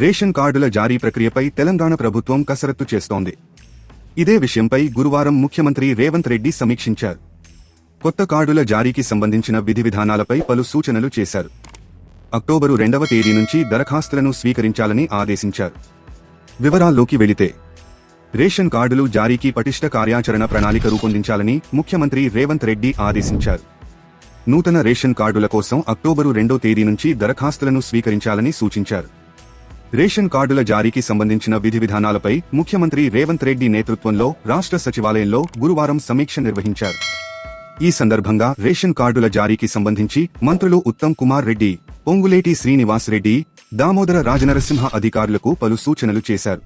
Ration కార్డుల జారీ ప్రక్రియపై తెలంగాణ ప్రభుత్వం కసరత్తు చేస్తోంది. ఇదే విషయంపై గురువారం ముఖ్యమంత్రి రేవంత్ రెడ్డి సమీక్షించారు. కొత్త కార్డుల జారీకి సంబంధించిన విధి విధానాలపై పలు సూచనలు చేశారు. అక్టోబరు 2వ తేదీ నుంచి దరఖాస్తులను స్వీకరించాలని ఆదేశించారు. వివరాల్లోకి వెళితే, రేషన్ కార్డులు జారీకి పటిష్ట కార్యాచరణ ప్రణాళిక రూపొందించాలని ముఖ్యమంత్రి రేవంత్ రెడ్డి ఆదేశించారు. నూతన రేషన్ కార్డుల కోసం అక్టోబరు 2వ తేదీ నుంచి దరఖాస్తులను స్వీకరించాలని సూచించారు. రేషన్ కార్డుల జారీకి సంబంధించిన విధి విధానాలపై ముఖ్యమంత్రి రేవంత్ రెడ్డి నేతృత్వంలో రాష్ట్ర సచివాలయంలో గురువారం సమీక్ష నిర్వహించారు. ఈ సందర్భంగా రేషన్ కార్డుల జారీకి సంబంధించి మంత్రులు ఉత్తమ్ కుమార్ రెడ్డి, పొంగులేటి శ్రీనివాస్ రెడ్డి, దామోదర రాజనరసింహ అధికారులకు పలు సూచనలు చేశారు.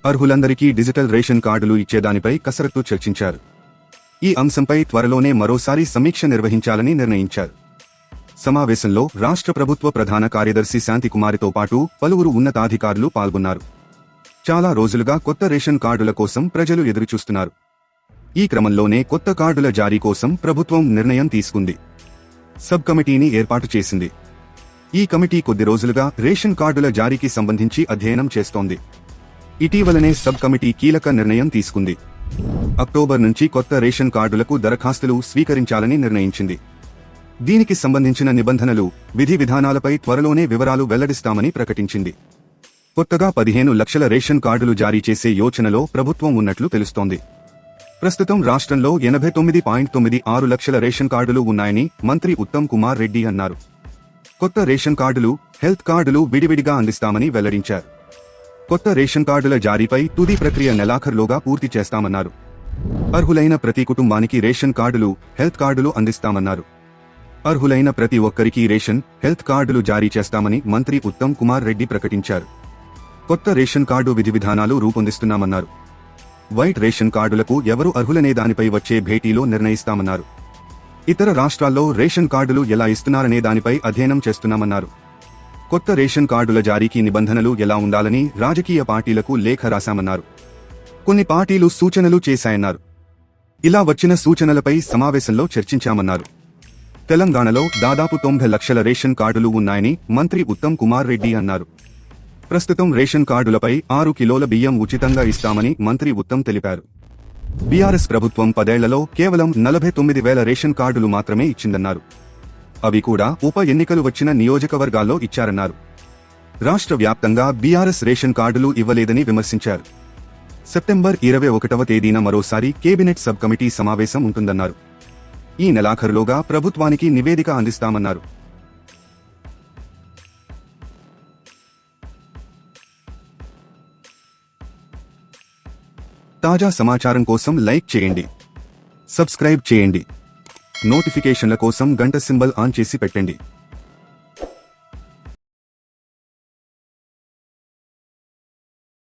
అర్హులందరికీ డిజిటల్ రేషన్ కార్డులు ఇచ్చేదానిపై కసరత్తు చర్చించారు. ఈ అంశంపై త్వరలోనే మరోసారి సమీక్ష నిర్వహించాలని నిర్ణయించారు. సమావేశంలో రాష్ట్ర ప్రభుత్వ ప్రధాన కార్యదర్శి శాంతికుమారితో పాటు పలువురు ఉన్నతాధికారులు పాల్గొన్నారు. చాలా రోజులుగా కొత్త రేషన్ కార్డుల కోసం ప్రజలు ఎదురుచూస్తున్నారు. ఈ క్రమంలోనే కొత్త కార్డుల జారీ కోసం ప్రభుత్వం నిర్ణయం తీసుకుంది. సబ్ కమిటీని ఏర్పాటు చేసింది. ఈ కమిటీ కొద్ది రోజులుగా రేషన్ కార్డుల జారీకి సంబంధించి అధ్యయనం చేస్తోంది. ఇటీవలనే సబ్ కమిటీ కీలక నిర్ణయం తీసుకుంది. అక్టోబర్ నుంచి కొత్త రేషన్ కార్డులకు దరఖాస్తులు స్వీకరించాలని నిర్ణయించింది. దీనికి సంబంధించిన నిబంధనలు, విధి విధానాలపై త్వరలోనే వివరాలు వెల్లడిస్తామని ప్రకటించింది. కొత్తగా 15 లక్షల రేషన్ కార్డులు జారీ చేసే యోచనలో ప్రభుత్వం ఉన్నట్లు తెలుస్తోంది. ప్రస్తుతం రాష్ట్రంలో 89.96 లక్షల రేషన్ కార్డులు ఉన్నాయని మంత్రి ఉత్తమ్ కుమార్ రెడ్డి అన్నారు. కొత్త రేషన్ కార్డులు, హెల్త్ కార్డులు విడివిడిగా అందిస్తామని వెల్లడించారు. కొత్త రేషన్ కార్డుల జారీపై తుది ప్రక్రియ నెలాఖరులోగా పూర్తి చేస్తామన్నారు. అర్హులైన ప్రతి కుటుంబానికి రేషన్ కార్డులు, హెల్త్ కార్డులు అందిస్తామన్నారు. అర్హులైన ప్రతి ఒక్కరికి రేషన్, హెల్త్ కార్డులు జారీ చేస్తామని మంత్రి ఉత్తమ్ కుమార్ రెడ్డి ప్రకటించారు. కొత్త రేషన్ కార్డు విధి విధానాలు రూపొందిస్తున్నామన్నారు. వైట్ రేషన్ కార్డులకు ఎవరు అర్హులనే దానిపై వచ్చే భేటీలో నిర్ణయిస్తామన్నారు. ఇతర రాష్ట్రాల్లో రేషన్ కార్డులు ఎలా ఇస్తున్నారనే దానిపై అధ్యయనం చేస్తున్నామన్నారు. కొత్త రేషన్ కార్డుల జారీకి నిబంధనలు ఎలా ఉండాలని రాజకీయ పార్టీలకు లేఖ రాశామన్నారు. కొన్ని పార్టీలు సూచనలు చేశాయన్నారు. ఇలా వచ్చిన సూచనలపై సమావేశంలో చర్చించామన్నారు. తెలంగాణలో దాదాపు 90 లక్షల రేషన్ కార్డులు ఉన్నాయని మంత్రి ఉత్తమ్ కుమార్ రెడ్డి అన్నారు. ప్రస్తుతం రేషన్ కార్డులపై 6 కిలోల బియ్యం ఉచితంగా ఇస్తామని మంత్రి ఉత్తమ్ తెలిపారు. బీఆర్ఎస్ ప్రభుత్వం 10 ఏళ్లలో కేవలం 49,000 రేషన్ కార్డులు మాత్రమే ఇచ్చిందన్నారు. అవి కూడా ఉప ఎన్నికలు వచ్చిన నియోజకవర్గాల్లో ఇచ్చారన్నారు. రాష్ట్ర వ్యాప్తంగా బీఆర్ఎస్ రేషన్ కార్డులు ఇవ్వలేదని విమర్శించారు. సెప్టెంబర్ 21వ తేదీన మరోసారి కేబినెట్ సబ్ కమిటీ సమావేశం ఉంటుందన్నారు. ఈ నెలాఖరులోగా ప్రభుత్వానికి నివేదిక అందిస్తామన్నారు. తాజా సమాచారం కోసం లైక్ చేయండి, సబ్స్క్రైబ్ చేయండి, నోటిఫికేషన్ల కోసం గంట సింబల్ ఆన్ చేసి పెట్టండి.